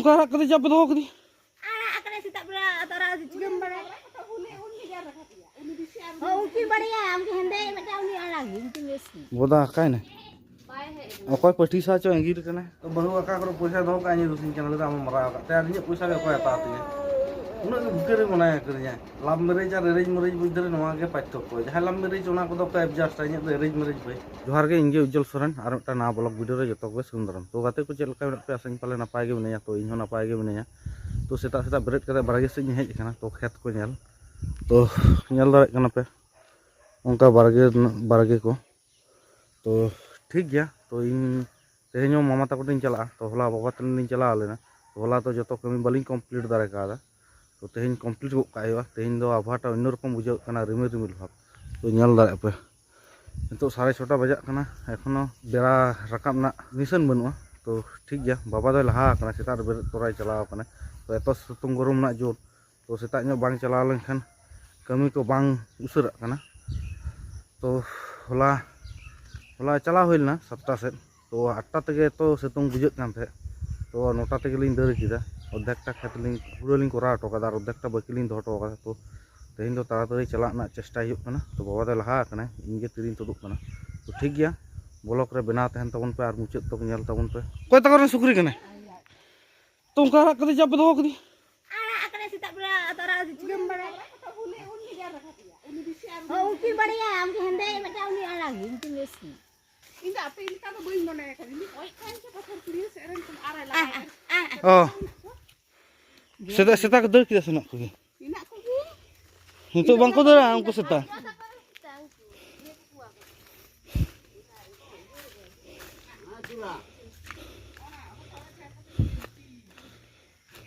Tungkar arak kali siapa doh kali? Arak kali sih tak berat atau arak cium berat. Oh mungkin berat ya, mungkin hendak macam ni arak mungkin mesti. Bodoh apa ini? Aku pasti saja yang gitu kan? Baru aku kalau puasa doh kayaknya tuh singkang lalu sama merah. Tapi puasa aku ya tahu ya. Unak bukan mana ya kerja. Lam mereka rerej bukan nama ke pacto ko. Jahal lam mereka cuma aku doh kayak adjust aja rerej boy. Johar ke inge ujjal suran, arut tanah bolak video re jotok gue sundaram. To kate ku chelka pe asing pale napai ge bunanya, to inho napai ge bunanya. To seta berat kata barage se hej kana to khet ko nyel. To nyel dare kana pe. Onka barage ko. To ठीक गया तो इन तेहनो मामा तक चला तो हला बाबा तन चला लेना तो हला तो जो कमी बाली कम्प्लीट दारे का तो तेहन कम्प्लीट का तेहन दो आबहावाटा अन्य रकम बुझे रिमिल रिमिल भाव तो नल दारे पे नितो 6:30 बजा एखोनो बेड़ा राकाब ना निशान बनूआ तो ठीक गया बाबा दो लहा सेता बेरे तोराय चलाव तो एत सितुंग गरम ना जोर तो सेता बांग चलाव लेनखान कमी को बांग उसरा तो हला चला हुईना 7टा सेट तो 8टा तेगे तो सितुंग बुझे तो 9टा तेगे दार किया अर्धेकटा खेत पूरा करा हटो का अर्धेकटा बाकी दो हटो का तो तेहन ताड़ाताड़ी चलना चेष्टा तो बाबा दो लहा इनगे तीन तुदुकना तो ठीक गया ब्लॉक रे बना तहन तबन पे और मुचाद तक नेल तबन पे कोई तक सुकरी कने तो उनका आराक कदे जब दो कदी आराक कने सिता बरा तोरा चिगम बरा oh mungkin berat ya, mungkin hendak macam ni arak mungkin mesti. Ini apa ini kan boleh mana kan ini? Oh kan siapa terpilih sekarang pun arak lah. Oh. Seta kedar kita senak pergi. Ini aku ni. Itu bangku dah aku seta.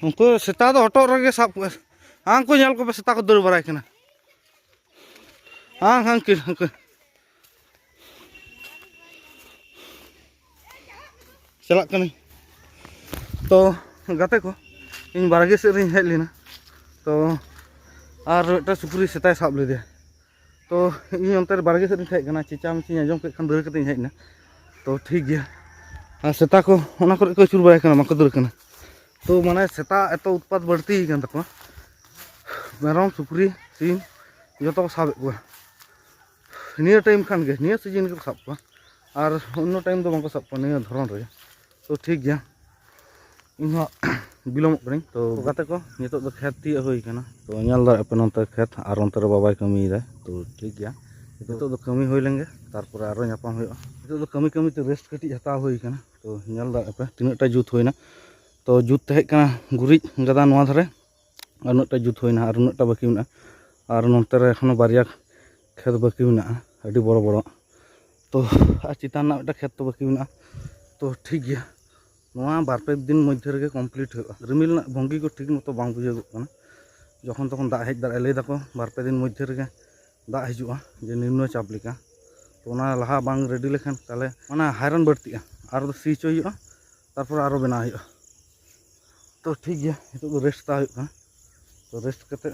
Aku seta tu otok lagi sab. Aku nyal ko seta kedar berai kena. हाँ uncle चला तो गाते को इन बारगे से hedge लेना तो और eight Sukri सेताय साब लेदे तो इन अंतर बारगे से हेज चेचा मिची आजम के दार कते हेजना तो ठीक गया और सेता को अचुर बाय बाको दार तो माने सेता एत उत्पाद बढ़ती तक मेरम सुकरी सीम जो को साब निया टाइम खान के निया सीजन को साब को और अन्य टाइम तो बाको साब को निया धरन रे तो ठीक गया इन बिलोम तो गाते को नितो तो खेत ती होई कना तो नेल दा अपन नते खेत और अंतर बाबाई कमी दे तो ठीक गया नितो तो कमी होई लेंगे तारपर आरो न्यापाम होय नितो तो कमी ते रेस्ट कटी हता होई कना तो नेल दा पे तिनटा जुत होइना तो जुत तहे कना गुरिज गदा नोआ धरे और नटा जुत होइना और नटा बाकी मेना और नंतर एखोनो बारिया खेत बाकी मेना अभी बड़ो बड़ो तो चितान ना खेत तो बाकी मेना तो ठीक गया बारपे दिन मध्य रे कमप्लीट हो रिमिल भंगी को ठीक मतो बांग बुझेगना जखन तखन दा हेज दाड़े लैदा को बारपे दिन मध्य रे दा हजुआ जे निम्न चाप लेका तो ना लहा बांग रेडी लेखान ताले माना हायरन बढ़तिया और सी चोयुआ तारपर आरो बना हुआ तो ठीक गया नितो तो रेस्ट ता हुआ तो रेस्ट कते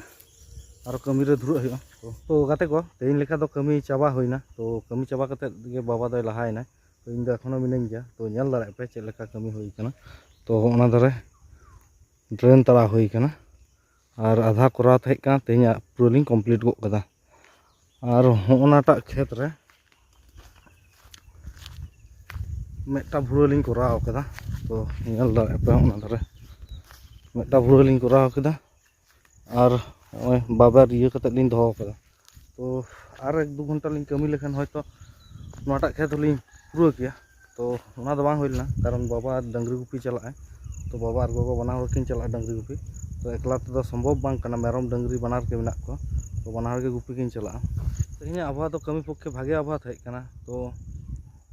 और कमी रे धुरुआ हुआ तो गाते को तेइन लेका तो कमी चाबा होइना तो कमी चाबा कते गे बाबा दय लहायना तो इन एखोनो मिनाई गया तो नेल दाड़े पे चेद लेका कमी होई कना तो ओना दारे ड्रेन तड़ा होई कना और आधा कोराव तहे कना तेहना पूरा कमप्लीट गो कदा और ओनाटा खेत रे मेटा भुरा कोराव कदा तो नेल दाड़े पे ओना दारे मेटा भुरा कोराव कदा और बाबार इया कते लिंग दोहो कदा तो और 1-2 घंटा लिंग कमी लेखान हयतो नोटा खेत लिंग पूरा किया तो ना बांग होइलना कारण बाबा डंगरी गुपी चलाए तो बाबा और गोगो बना किन चला डंगरी गुपी तो एकला तो सम्भव बांग कना मेरम डंगरी बनार के मेना को तो बनार के गुपी किन चला तो इन आबहावा तो कमी पक्षे भागे आबहावा तहे कना तो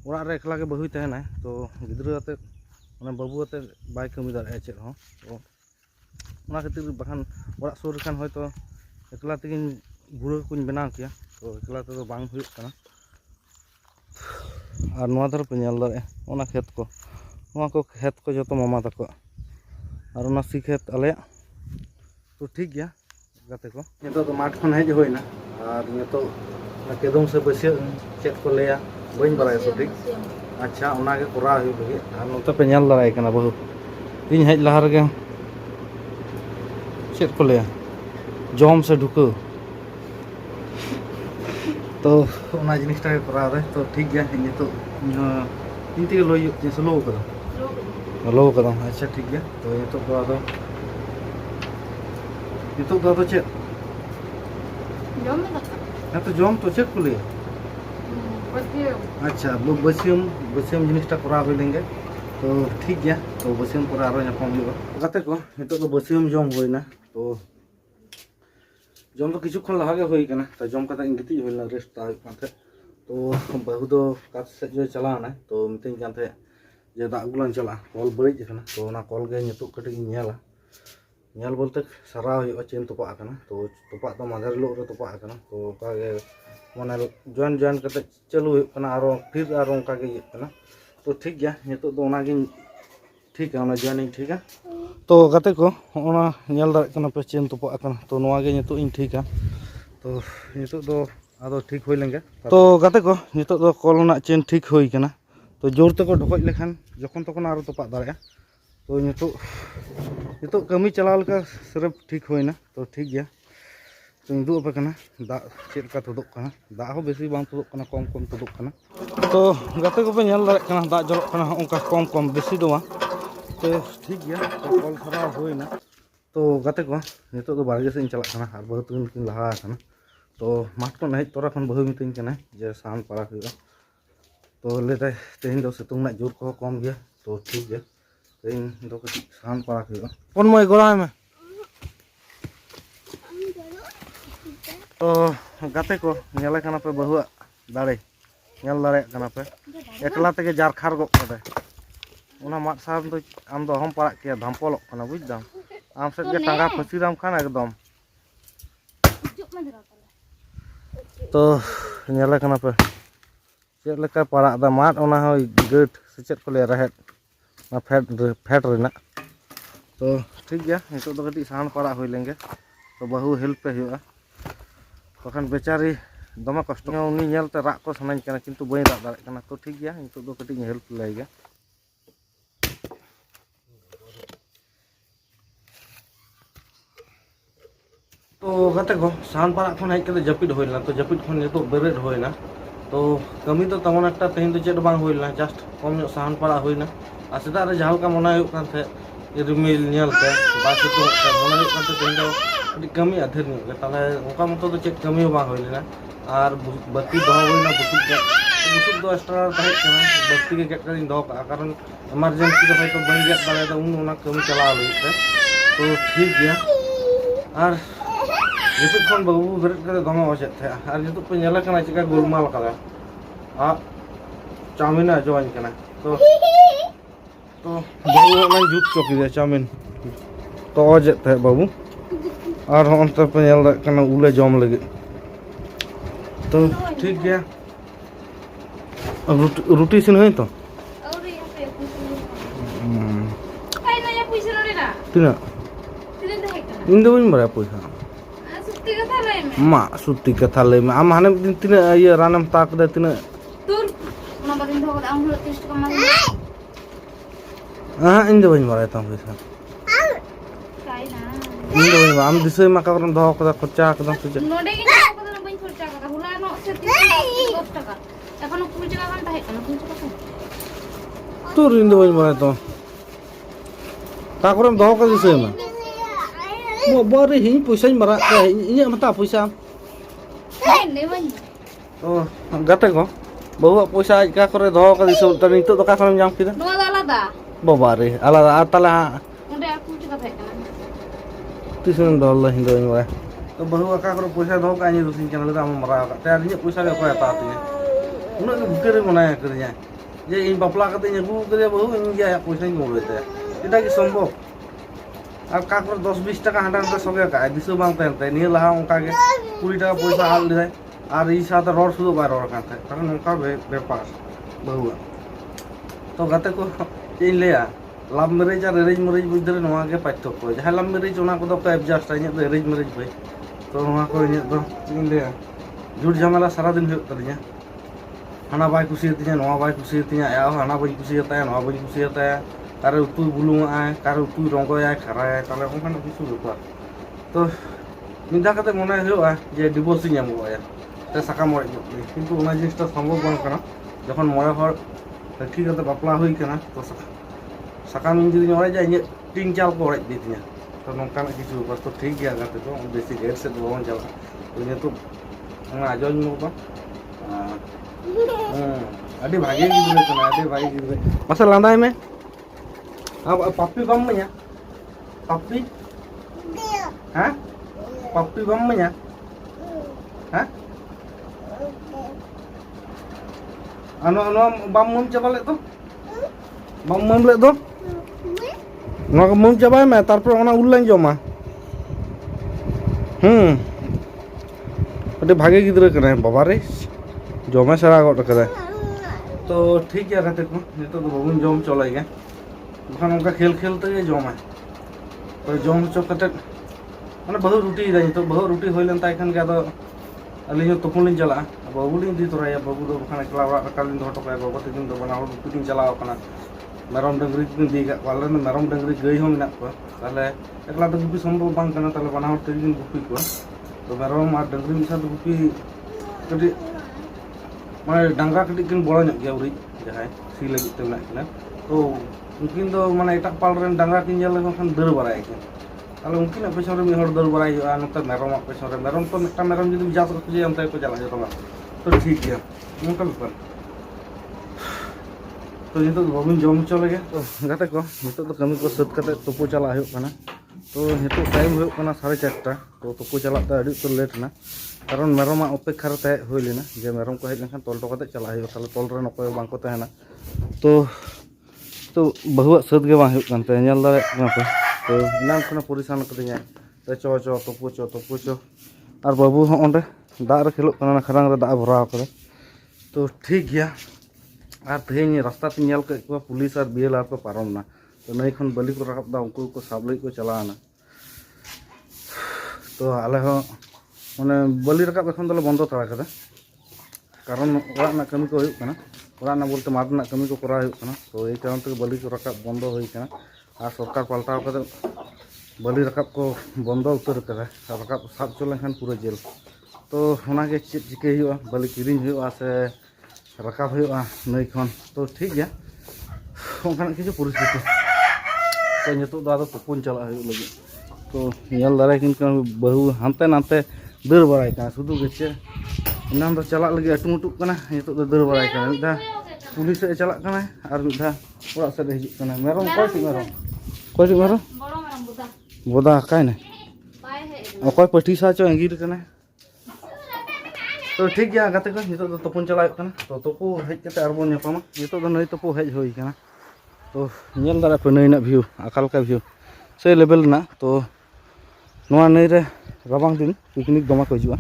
ओड़ा रे एकला के बहुई तहना तो गिद्रा आते माने बाबू आते बाय कमी दाड़े चेद हो तो ओना खातिर बखान ओड़ा सुर खान हयतो एकला तेगिन भुरा कोन बनाव किया तो एकला तो बांग हुयुग कना और नवा धर पे नेल दाड़े ओना खेत को जो तो मामा तक और ओना सी खेत आले तो ठीक गया गाते को नितो तो माठ खन हेज होइना और नितो केदम से बसिया चेत को लेया बइन बराय सो ठीक अच्छा ओना के कोरा हुई लगे और नते पे नेल दाड़े कना बहु ᱤᱧ ᱦᱮᱡ ᱞᱟᱦᱟ ᱨᱮᱜᱮ ᱪᱮᱫ ᱠᱚ ᱞᱟᱹᱭᱟ ᱡᱚᱢ ᱥᱮ ঢুকᱟᱹ ᱛᱚ ᱚᱱᱟ ᱡᱤᱱᱤᱥᱴᱟ ᱜᱮ ᱠᱚᱨᱟᱣ ᱨᱮ ᱛᱚ ᱴᱷᱤক ᱜᱮᱭᱟ ᱱᱤᱛᱚᱜ ᱤᱧ ᱛᱮᱜᱮ ᱞᱚᱭ ᱦᱩᱭᱩᱜ ᱛᱤᱧᱟᱹ ᱥᱞᱳ ᱠᱟᱫᱟᱢ ᱞᱚ ᱠᱟᱫᱟᱢ ᱟᱪᱪᱷᱟ ᱴᱷᱤक ᱜᱮᱭᱟ ᱛᱚ ᱱᱤᱛᱚᱜ ᱫᱚ ᱟᱫᱚ ᱪᱮᱫ Jom na ka. ᱦᱮᱸ ᱛᱚ ᱡᱚᱢ ᱛᱚ ᱪᱮᱫ ᱠᱚ ᱞᱟᱹᱭᱟ Pagyo. ᱟᱪᱪᱷᱟ ᱵᱟᱹᱥᱭᱟᱹᱢ ᱡᱤᱱᱤᱥটা ᱠᱚᱨᱟᱣ ᱦᱩᱭ ᱞᱮᱱᱜᱮ ᱛᱚ ᱴᱷᱤक ᱜᱮᱭᱟ ᱛᱚ ᱵᱟᱹᱥᱭᱟᱹᱢ ᱯᱚᱨᱮ ᱟᱨᱚ ᱧᱟᱯᱟᱢ ᱦᱩᱭᱩᱜᱼᱟ ᱜᱟᱛᱮ ᱠᱚ ᱱᱤᱛᱚᱜ ᱫᱚ ᱵᱟᱹᱥᱭᱟᱹᱢ ᱡᱚᱢ ᱦᱩᱭᱱᱟ ᱛᱚ ᱡᱚᱢ ᱫᱚ ᱠᱤᱪᱷᱩক্ষণ ᱞᱟᱦᱟ ᱜᱮ ᱦᱩᱭ ᱠᱟᱱᱟ ᱛᱚ ᱡᱚᱢ ᱠᱟᱛᱮ ᱤᱧ ᱜᱤᱛᱤᱡ ᱦᱩᱭ ᱞᱮᱱᱟ ᱨᱮᱥᱴ ᱦᱟᱛᱟᱣ ᱦᱩᱭᱩᱜ ᱠᱟᱱ ᱛᱟᱦᱮᱸᱫ ᱛᱚ ᱵᱟᱹᱦᱩ ᱫᱚ ᱠᱟᱡ ᱥᱮᱫ ᱡᱚᱭ ᱪᱟᱞᱟᱣᱱᱟ ᱛᱚ ᱢᱤᱛᱟᱹᱧ ᱠᱟᱱ ᱛᱟᱦᱮᱸᱫ ᱡᱮ ᱫᱟᱜ ᱟᱹᱜᱩᱞᱟᱝ ᱪᱟᱞᱟᱜᱼᱟ ᱠᱚᱞ ᱵᱟᱹᱲᱤᱡ ᱟᱠᱟᱱᱟ ᱛᱚ ᱚᱱᱟ ᱠᱚᱞ ᱜᱮ ᱱᱤᱛᱚᱜ ᱠᱟᱹᱴᱤᱡ ᱤᱧ ᱧᱮᱞ ᱵᱚᱞᱛᱮ ᱥᱟᱨᱟᱣ ᱦᱩᱭᱩᱜᱼᱟ ᱪᱮᱱ ᱛᱚᱯᱟᱜ ᱟᱠᱟᱱᱟ ᱛᱚ ᱛᱚᱯᱟᱜ ᱫᱚ ᱢᱟᱫᱷᱮᱨ ᱦᱤᱞᱳᱜ ᱨᱮ ᱛᱚᱯᱟᱜ ᱟᱠᱟᱱᱟ ᱛᱚ ᱚᱱᱠᱟᱜᱮ ᱢᱟᱱᱮ ᱡᱚᱭᱮᱱ ᱠᱟᱛᱮ ᱪᱟᱹᱞᱩ ᱦᱩᱭᱩᱜ ᱠᱟᱱᱟ ᱟᱨᱚ ᱯᱷᱤᱨ ᱟᱨᱚ ᱚᱱᱠᱟᱜᱮ ᱤᱭᱟᱹᱜ ᱠᱟᱱᱟ ᱛᱚ ᱴᱷᱤक ᱜᱮᱭᱟ ᱱᱤᱛᱚᱜ ᱫᱚ ᱚᱱᱟᱜᱤᱧ ᱴᱷᱤᱠᱟ ᱚᱱᱟ ᱡᱚᱭᱮᱱᱤᱧ ᱴᱷᱤᱠᱟ ᱛᱚ ᱜᱟᱛᱮ ᱠᱚ ᱦᱚᱸᱜᱼᱚᱱᱟ ᱧᱮᱞ ᱫᱟᱲᱮᱭᱟᱜ ᱠᱟᱱᱟ ᱯᱮ ᱪᱮᱱ ᱛᱚᱯᱟᱜ ᱟᱠᱟᱱᱟ ᱛᱚ ᱱᱚᱣᱟ ᱜᱮ ᱱᱤᱛᱚᱜ ᱤᱧ ᱴᱷᱤᱠᱟ ᱛᱚ ᱱᱤᱛᱚᱜ ᱫᱚ ᱟᱫᱚ ᱴᱷᱤᱠ ᱦᱩᱭ ᱞᱮᱱᱜᱮ ᱛᱚ ᱜᱟᱛᱮ ᱠᱚ ᱱᱤᱛᱚᱜ ᱫᱚ ᱠᱚᱞ ᱨᱮᱱᱟᱜ ᱪᱮᱱ ᱴᱷᱤᱠ ᱦᱩᱭ ᱠᱟᱱᱟ ᱛᱚ ᱡᱳᱨ ᱛᱮᱠᱚ ᱰᱷᱚᱠᱚᱡ ᱞᱮᱠᱷᱟᱱ ᱡᱚᱠᱷᱚᱱ ᱛᱚᱠᱷᱚᱱ ᱟᱨᱚ ᱛᱚᱯᱟᱜ ᱫᱟᱲᱮᱭᱟᱜᱼᱟ ᱛᱚ ᱱᱤᱛᱚᱜ ᱠᱟᱹᱢᱤ ᱪᱟᱞᱟᱣ ᱞᱮᱠᱟ ᱥᱨᱮᱯ ᱴᱷᱤᱠ ᱦᱩᱭᱱᱟ ᱛᱚ ᱴᱷᱤक ᱜᱮᱭᱟ ᱛᱚ ᱩᱫᱩᱜ ᱟᱯᱮ ᱠᱟᱱᱟ ᱫᱟᱜ ᱪᱮᱫ ᱞᱮᱠᱟ ᱛᱩᱫᱩᱜ ᱠᱟᱱᱟ ᱫᱟᱜ ᱦᱚᱸ ᱵᱮᱥᱤ ᱵᱟᱝ ᱛᱩᱫᱩᱜ ᱠᱟᱱᱟ ᱠᱚᱢ ᱛᱩᱫᱩᱜ ᱠᱟᱱᱟ ᱛᱚ ᱜᱟᱛᱮ ᱠᱚᱯᱮ ᱧᱮᱞ ᱫᱟᱲᱮᱭᱟᱜ ᱠᱟᱱᱟ ᱫᱟᱜ ᱡᱚᱨᱚᱜ ᱠᱟᱱᱟ ᱚᱱᱠᱟ ᱠᱚᱢ ᱵᱮᱥᱤ ᱫᱚ ᱵᱟᱝ ᱛᱚ ᱴᱷᱤक ᱜᱮᱭᱟ ᱛᱚ ᱠᱚᱞ ᱥᱟᱨᱟᱣ ᱦᱩᱭᱱᱟ ᱛᱚ ᱜᱟᱛᱮ ᱠᱚ ᱱᱤᱛᱚᱜ ᱫᱚ ᱵᱟᱲᱜᱮ ᱥᱮᱫ ᱤᱧ ᱪᱟᱞᱟᱜ ᱠᱟᱱᱟ ᱟᱨ ᱵᱟᱹᱦᱩ ᱛᱟᱹᱠᱤᱱ ᱠᱤᱱ ᱞᱟᱦᱟ ᱟᱠᱟᱱᱟ ᱛᱚ ᱢᱟᱴᱷ ᱠᱷᱚᱱ ᱦᱮᱡ ᱛᱚᱨᱟ ᱠᱷᱚᱱ ᱵᱟᱹᱦᱩ ᱢᱤᱛᱟᱹᱧ ᱠᱟᱱᱟ ᱡᱮ ᱥᱟᱦᱟᱱ ᱯᱟᱲᱟᱜ ᱦᱩᱭᱩᱜᱼᱟ ᱛᱚ ᱞᱟᱹᱭᱫᱟᱭ ᱛᱮᱦᱮᱧ ᱫᱚ ᱥᱤᱛᱩᱝ ᱨᱮᱱᱟᱜ ᱡᱳᱨ ᱠᱚᱦᱚᱸ ᱠᱚᱢ ᱜᱮᱭᱟ ᱛᱚ ᱴᱷᱤक ᱜᱮᱭᱟ ᱛᱮᱦᱮᱧ ᱫᱚ ᱠᱟᱹᱴᱤᱡ ᱥᱟᱦᱟᱱ ᱯᱟᱲᱟᱜ ᱦᱩᱭᱩᱜᱼᱟ ᱯᱚᱱᱢᱚᱭ ᱜᱚᱲᱟᱣ ᱢᱮ ᱛᱚ ᱜᱟᱛᱮ ko ᱧᱮᱞᱮ ᱠᱟᱱᱟ ᱯᱮ ᱵᱟᱹᱦᱩᱣᱟᱜ ᱫᱟᱲᱮ ᱧᱮᱞ ᱫᱟᱲᱮᱭᱟᱜ ᱠᱟᱱᱟ ᱯᱮ ᱮᱠᱞᱟ ᱛᱮᱜᱮ ᱡᱟᱨᱠᱷᱟᱨ ᱜᱚᱫ ᱠᱟᱫᱟᱭ ᱚᱱᱟ ᱢᱟᱫ ᱥᱟᱦᱟᱱ ᱫᱚ ᱟᱢ ᱫᱚ ᱚᱦᱚᱢ ᱯᱟᱲᱟᱜ ᱠᱮᱭᱟ ᱫᱷᱟᱢᱯᱚᱞᱚᱜ ᱠᱟᱱᱟ ᱵᱩᱡᱽ ᱫᱟᱢ ᱟᱢ ᱥᱮᱫ ᱜᱮ ᱴᱟᱸᱜᱟ ᱯᱷᱟᱹᱥᱤ ᱫᱟᱢ ᱠᱷᱟᱱ ᱮᱠᱫᱚᱢ ᱛᱚ ᱧᱮᱞᱮ ᱠᱟᱱᱟ ᱯᱮ ᱪᱮᱫ ᱞᱮᱠᱟ ᱯᱟᱲᱟᱜ ᱫᱟ ᱢᱟᱫ ᱚᱱᱟ ᱦᱚᱸ ᱜᱟᱹᱴ ᱥᱮ ᱪᱮᱫ ᱠᱚ ᱞᱟᱹᱭᱟ ᱨᱮᱦᱮᱫ ᱚᱱᱟ ᱯᱷᱮᱰ ᱨᱮᱱᱟᱜ ᱛᱚ ᱴᱷᱤक ᱜᱮᱭᱟ ᱱᱤᱛᱚᱜ ᱫᱚ ᱠᱟᱹᱴᱤᱡ ᱥᱟᱦᱟᱱ ᱯᱟᱲᱟᱜ ᱦᱩᱭ ᱞᱮᱱᱜᱮ ᱛᱚ ᱵᱟᱹᱦᱩ ᱦᱮल्प ᱯᱮ ᱦᱩᱭᱩᱜᱼᱟ ᱵᱟᱠᱷᱟᱱ ᱵᱮᱪᱟᱨᱤ ᱫᱚᱢᱮ ᱠᱚᱥᱴᱚ ᱩᱱᱤ ᱧᱮᱞᱛᱮ ᱨᱟᱜ ᱠᱚ ᱥᱟᱱᱟᱧ ᱠᱟᱱᱟ ᱠᱤᱱᱛᱩ ᱵᱟᱹᱧ ᱨᱟᱜ ᱫᱟᱲᱮᱭᱟᱜ ᱠᱟᱱᱟ ᱛᱚ ᱴᱷᱤक ᱜᱮᱭᱟ ᱱᱤᱛᱚᱜ ᱫᱚ ᱠᱟᱹᱴᱤᱡ ᱤᱧ ᱦᱮल्प ᱞᱟᱭ ᱜᱮ तो गाते को साहन पाड़ा खन हेज कते जपिद होइना तो जपिद खन नितो बेरेद होइना तो कमी तो तमन एकटा तेहिन तो चेद बांग होइना जस्ट कम ᱧᱚᱜ साहन पाड़ा होइना आ सेदा रे जहां का मना हुयुग कान थे रिमिल नेलते बासु तो मना हुयुग कान थे तेहिन दो अडी कमी अधेर ᱧᱚᱜ गे ताले ओका मतो तो चेद कमी बांग होइना आर बत्ती दहो होइना बुसुक दो एक्स्ट्रा ताहे kana बत्ती के गेट करिन दहो का कारण इमरजेंसी दो तो बन गेट दाले तो उन ओना कमी चलाव लइते तो ठीक गया आर नितुक खन बाबू बेरेद करे दमे अजेद थे आर नितुक पे नेला कना चिका गोलमाल कदा आ चाउमिन अजवाइन कना तो बाबू ओना जुत चोकी दे चाउमिन तो अजेद थे बाबू आर होंते पे नेल दा कना उले जम लगे तो ठीक गया रुटी सिन होई तो tina इन दो बन बरा पैसा मा सुती कथा ले में आम हाने दिन तिना ये रानम ताक दे तिना तुर ओना बादिन धो आम हलो 30 टका मांग हां इन दो बन बरा ता पैसा काई ना इन दो बन आम दिसय मा का करन धो कदा खर्चा कदा तुझे नोडे गे धो कदा बइन खर्चा कदा हुला नो से 30 टका एखनो 20 टका कान ताहे kana 20 टका तुर इन दो बन बरा तो ता करम धो कदा दिसय मा बारे हिं पैसा मरा इnya मता पैसा ने बइन तो गाते को बहु पैसा आज का करे धो का दिसो त नितो तो का करम जाम किदा नो आलादा बाबा रे आलादा आ ताला ओंडे आ 20 टका ताहे kana तिसन डॉलर हिंदो मरा तो बहु का करे पैसा धो का नि दुसिन चैनल दा मरा का ते आरिnya पैसा के कोया ता तिने उना के बुके रे मनाया करnya जे इन बापला कते ᱧᱮᱜᱩ करे बहु इन गया पैसा इन मोलेते एटा की संभव আর কা করে 10-20 টাকা হাঁটাতে সঙ্গে কায় দিছো বাং তেনতে নিয়ে লাহা ওকা গে 20 টাকা পয়সা হাল দিই আর এই সাথে রড শুধু বাইরে রড কাতে তখন ওকা ব্যাপার বহুয়া তো গাতে কো এই লেয়া লাভ ম্যারেজ আর অ্যারেঞ্জ ম্যারেজ বুঝদরে নোয়া গে পার্থক্য যাহা লাভ ম্যারেজ ওনা কো তো এডজাস্ট আইনে তো অ্যারেঞ্জ ম্যারেজ ভাই তো নোয়া কো ইনে তো এই লেয়া ঝুট ঝামেলা সারা দিন হইত তারিয়া হানা বাই খুশি হতিয়া নোয়া বাই খুশি হতিয়া আয়া হানা বাই খুশি হতায়া নোয়া বাই খুশি হতায়া ᱠᱟᱨᱮ ᱩᱛᱩ ᱵᱩᱞᱩᱝᱟᱜᱼᱟᱭ ᱠᱟᱨᱮ ᱩᱛᱩ ᱨᱚᱝᱜᱚᱭᱟᱭ ᱠᱷᱟᱨᱟᱭᱟᱭ ᱛᱟᱦᱚᱞᱮ ᱚᱱᱠᱟᱱᱟᱜ ᱠᱤᱪᱷᱩ ᱵᱮᱯᱟর ᱛᱚ ᱢᱤᱫ ᱫᱷᱟᱣ ᱠᱟᱛᱮ ᱢᱚᱱᱮ ᱦᱩᱭᱩᱜᱼᱟ ᱡᱮ ᱰᱤভᱳর্স ᱤᱧ ᱮᱢ ᱜᱚᱫ ᱟᱭᱟ ᱥᱮ ᱥᱟᱠᱟᱢ ᱚᱲᱮᱡ ᱜᱚᱫ ᱠᱮᱭᱟ ᱠᱤᱱᱛᱩ ᱚᱱᱟ ᱡᱤᱱᱤᱥটা ᱥᱚᱢᱵᱷᱚᱵ ᱵᱟᱝ ᱠᱟᱱᱟ যখন মনে হর ঠিক কাতে বাপলা হই কানা তো সাকাম যদি অড়াই ইᱧᱟᱹᱜ টিন চাল ko অড়াই ᱫᱤᱛᱤᱧᱟ তো নংকাᱱᱟᱜ কিছু ব্যাপার তো ঠিক গিয়া গাতে তো বেশি ᱜᱮᱨ ᱥᱮᱫ ᱫᱚ ᱵᱟᱵᱚᱱ ᱪᱟᱞᱟᱜᱼᱟ তো ᱱᱤᱛᱚᱜ ᱚᱱᱟ ᱟᱸᱡᱚᱢ ᱧᱚᱜ ᱵᱟᱝ ᱟᱹᱰᱤ ᱵᱷᱟᱜᱮ ᱜᱤᱫᱽᱨᱟᱹ ᱠᱟᱱᱟ ᱟᱹᱰᱤ ᱵᱷᱟᱜᱮ ᱜᱤᱫᱽᱨᱟᱹ ᱢᱟᱥᱮ ᱞᱟᱸᱫᱟᱭ ᱢᱮ ᱯᱟᱯᱯᱤ ᱵᱟᱢ ᱤᱢᱟᱹᱧᱟ ᱯᱟᱯᱯᱤ ᱦᱮᱸ ᱯᱟᱯᱯᱤ ᱵᱟᱢ ᱤᱢᱟᱹᱧᱟ ᱦᱮᱸ ᱱᱚᱣᱟ ᱵᱟᱢ ᱢᱟᱹᱢ ᱪᱟᱵᱟ ᱞᱮᱫ ᱫᱚ ᱵᱟᱢ ᱢᱟᱹᱢ ᱞᱮᱫ ᱫᱚ ᱱᱚᱣᱟ ᱠᱚ ᱢᱟᱹᱢ ᱪᱟᱵᱟᱭ ᱢᱮ ᱛᱟᱨᱯᱚᱨ ᱚᱱᱟ ᱩᱞ ᱞᱟᱧ ᱡᱚᱢᱟ ᱟᱹᱰᱤ ᱵᱷᱟᱜᱮ ᱜᱤᱫᱽᱨᱟᱹ ᱠᱟᱱᱟᱭ ᱵᱟᱵᱟ ᱨᱮ ᱡᱚᱢᱮ ᱥᱮᱬᱟ ᱜᱚᱫ ᱠᱟᱫᱟᱭ तो ठीक गया गाते को नितो तो बाबून जम चलाय गया बखान उनका खेल खेल तक जमा तो जम चो कते माने बहुत रोटी दा नितो बहुत रोटी होय लेन ताय खान के आदो अली तुपुन लिन चला बाबू लिन दी तोराया बाबू दो बखान एकला ओरा रकाल लिन दो टकाय बाबा तकिन दो बना होड़ पिटिन चलाव कना मेरम डंगरी किन दी का वाले मेरम डंगरी गई हो मेना को ताले एकला तो गुपी संभव बांग कना ताले बना होड़ तकिन गुपी को तो मेरम आ डंगरी मिसा तो गुपी कदी माने डांगा कटी किन बड़ा ᱧᱚᱜ गया उरी जहां सी लगी ते मेना किना तो उनकिन दो माने एटा पाल रेन डांगा किन जल लखन दर बराय किन ताले उनकिन पेछन रे मिहर दर बराय आ नते मेरम पेछन रे मेरम तो मिटा मेरम जदि जात को जे अंते को चला जतो तो ठीक गया उनका बेपार तो नितो बाबून जम चले गया तो गाते को नितो तो कमी को सत कते तुपो चला हुयो कना तो नितो टाइम हुयो कना 4:30 तो तुपो चला त अडी तो लेट ना कारण मेरम अपेक्षा रे तय होय लेना जे मेरम को हेज लेखन तोल टो कते चला हुयो ताले तोल रे नकोय बांग को तहना तो बहुआ सत गे बांग हुयो कन ते नेल दारे ना पे तो नाम खना परिसान कदिया ते चो तुपो चो और बाबू हो ओंडे दा रे खेलो कना खरांग रे दा भराव करे तो ठीक गया और तेहें रास्ता ते नेल के पुलिस और बीएलआर को पारमना तो नई खन बलि को रकाब दा उनको को साब लई को चलाना तो आले हो माने बलि रकाब एखन दले बंद तड़ा कदा कारण ओरा ना कमी को हुयो कना ओरा ना बोलते माद ना कमी को करा हुयो कना तो एई कारण ते बलि को रकाब बंद होई कना और सरकार पलटाव कदे बलि रकाब को बंद उतर कदा रकाब साब चले खान पूरा जेल तो ओना के चिके हुयो बलि किरिन हुयो से रकाब हुयो नई खन तो ठीक गया ओंखान किछु परिस्थिति तो नितो दादा तुपुन चला हुयो लगी तो नेल दारे किन बहु हानते नाते दर बराय का सुदु गेचे इनाम तो चला लगी अटुमुटु कना नितो तो दर बराय का मिदा पुलिस से चला कना और मिदा ओरा से हिजु कना मेरम कोई मेरम बड़ो मेरम बुदा बोदा काय ने पाए है अकोय पटी सा चो अंगीर कना तो ठीक गया गाते को नितो तो तुपुन चला कना तो तुपु हेज कते आरबो नेपामा नितो तो नई तुपु हेज होई कना तो नेल दारा पे नई ना व्यू अकाल का व्यू से लेवल ना तो नोआ नई रे राबांग दिन पिकनिक दमा को हिजुआ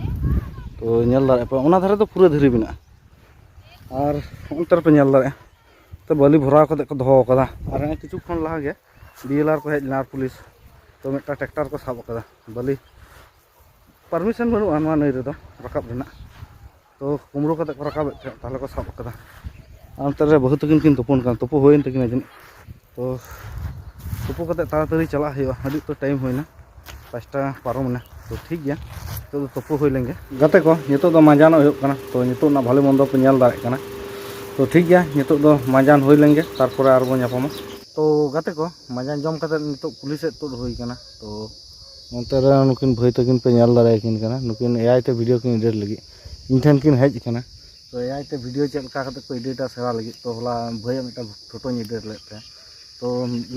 तो नेल दारा पे ओना धारे तो पूरा धीरे बिना और अंतर पे नेल दारा तो बलि भरा कते को दोहो कदा और किछु खन लहा गया बीएलआर को हेज ना पुलिस तो मेटा ट्रैक्टर को साब कदा बलि परमिशन बनु नोआ नई रे दो रकाब देना तो कुमरो कते को रकाब ताले को साब कदा अंतर रे बहुत किन तुपुन कान तुपु होइन तकिन जन तो तुपु कते ताड़ाताड़ी चला हुयो अडी तो टाइम होइना 5टा पारमना तो ठीक गया तो तुपु होई लेंगे गाते को नितो तो मांजान हुयो कना तो नितो ना भले मंदो पे नेल दारे कना तो ठीक गया नितो तो मांजान होई लेंगे तारपर आरबो न्यापामा तो गाते को मांजान जम कते नितो पुलिस ए तुड होई कना तो नोंते रे नुकिन भई तकिन पे नेल दारे किन कना नुकिन एआई ते वीडियो किन एडिट लगी इन ठन किन हेज कना तो एआई ते वीडियो चेक का कते को एडिटा सेवा लगी तो होला भई मेटा फोटो एडिट लेते तो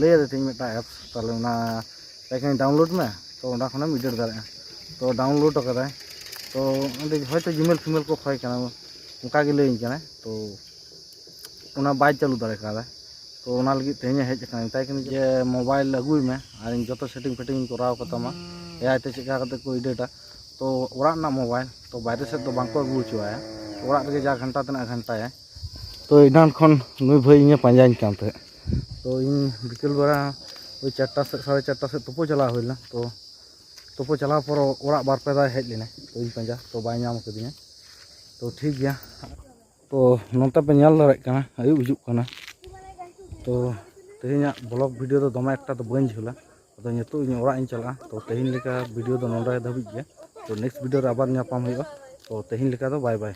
ले देते मेटा एप्स ताले ना ताकि डाउनलोड में तो ओंडा खना एडिट दारे तो डाउनलोड कदा तो ओंडे होयतो जीमेल फीमेल को खोय कना उनका गे लेइन कना तो ओना बाय चालू दारे कदा तो ओना लगी तेने हेज कना ताई कन जे मोबाइल अगुई में और जतो सेटिंग फेटिंग कराव कतमा एआई ते चेक कते को एडिटा तो ओरा ना मोबाइल तो बाहर से तो बांको अगु चुआया ओरा रे जा घंटा तना घंटा है तो इनान खन नुई भई इने पांजाइन कानते तो इन बिकल बेला ओई 4टा से 4:30 से तुपो चला होइला तो तुपो चला पर ओरा बार पे दा हेज लेने तो इन पांजा तो बाय नाम कदिया तो ठीक गया तो नोंता पे नेल दारे कना आयु हिजुक कना तो तेहेኛग ब्लॉग वीडियो दो दमे एकटा तो बंज झोला तो नितो इन ओरा इन चला तो तेहेन लेका वीडियो दो नोंडे धाबिज गे तो नेक्स्ट वीडियो रे आबार ᱧᱟᱯᱟᱢ हुआ तो तेहेन लेका दो बाय बाय।